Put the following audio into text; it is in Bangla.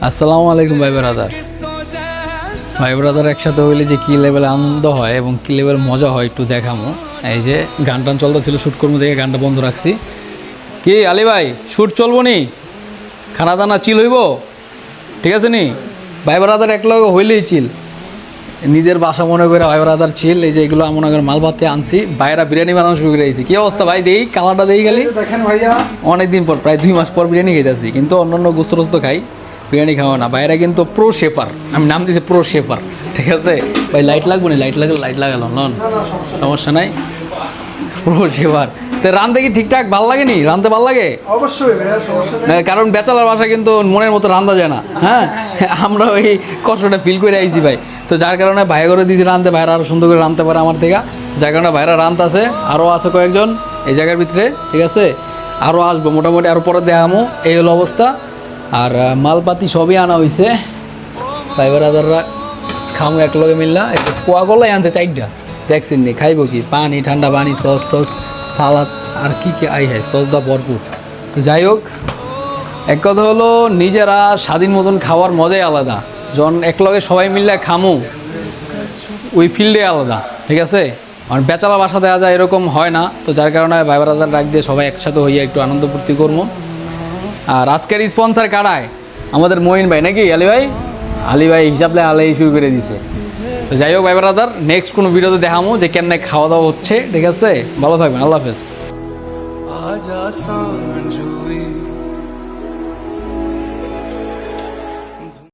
আসসালামু আলাইকুম ভাই ব্রাদার। ভাই ব্রাদার একসাথে হইলে যে কী লেভেলে আনন্দ হয় এবং কী লেভেল মজা হয় একটু দেখামো। এই যে গান টান চলতেছিল, শ্যুট করবো দেখে গানটা বন্ধ রাখছি। কি আলী ভাই, শ্যুট চলবো নি? খানা দানা চিল হইব? ঠিক আছে নি? ভাই ব্রাদার এক লগে হইলেই চিল, নিজের বাসা মনে করে ভাই ব্রাদার চিল। এই যে এগুলো মনে করে মাল ভাতে আনছি, বাইরা বিরিয়ানি বানানো শুরু করে দিয়েছি। কী অবস্থা ভাই? দেই কালারটা দেই গেলি। দেখেন ভাইয়া, অনেকদিন পর, প্রায় 2 মাস পর বিরিয়ানি খাইতেছি, কিন্তু অন্যান্য গোস্ত টোস্ত খাই, বিরিয়ানি খাওয়া না। বাইরে কিন্তু প্রো শেফার, আমি নাম দিয়েছি প্রো শেফার। ঠিক আছে ভাই, লাইট লাগবো না? লাইট লাগলে লাইট লাগালাম, নন সমস্যা নাই। প্রো শেফার তো রাঁধতে কি ঠিকঠাক ভাল লাগে নি? রাঁধতে ভাল লাগে? অবশ্যই ভাইয়া, সমস্যা নেই। কারণ ব্যাচেলার বাসা কিন্তু মনের মতো রান্ধা যায় না। হ্যাঁ, আমরা ওই কষ্টটা ফিল করে আইছি ভাই। তো যার কারণে ভাই করে দিয়েছি রাঁধতে, ভাইরা আরও সুন্দর করে রাঁধতে পারে আমার থেকে। যার কারণে ভাইরা রাঁধতে আছে, আরও আছে কয়েকজন এই জায়গার ভিতরে। ঠিক আছে, আরও আসবো মোটামুটি, আরও পরে দেখামো। এই হলো অবস্থা। আর মালপাতি সবই আনা হয়েছে, ভাই ব্রাদাররা খামো এক লগে মিললা। একটু কোয়া গলাই আনছে 4টা, দেখছেন নি? খাইবো কি? পানি, ঠান্ডা পানি, সস টস, সালাদ, আর কি কি আই হয়, সস দা ভরপুর। তো যাই হোক, এক কথা হলো নিজেরা স্বাধীন মতন খাওয়ার মজাই আলাদা। যখন একলগে সবাই মিললে খামু, ওই ফিল্ডে আলাদা। ঠিক আছে, আর বেচালা বাসা দেওয়া যায় এরকম হয় না। তো যার কারণে ভাই ব্রাদার ডাক দিয়ে সবাই একসাথে হইয়া একটু আনন্দ ফুর্তি করবো। আর আজকের স্পন্সার কারায়? আমাদের মঈন ভাই, নাকি আলী ভাই? আলী ভাই হিসাবলে আলাই শুরু করে দিছে। তো যাই হোক ভাই ব্রাদার, নেক্সট কোনো ভিডিওতে দেখামো যে কেন খাওয়া দাওয়া হচ্ছে। ঠিক আছে, ভালো থাকবেন, আল্লাহ হাফেজ।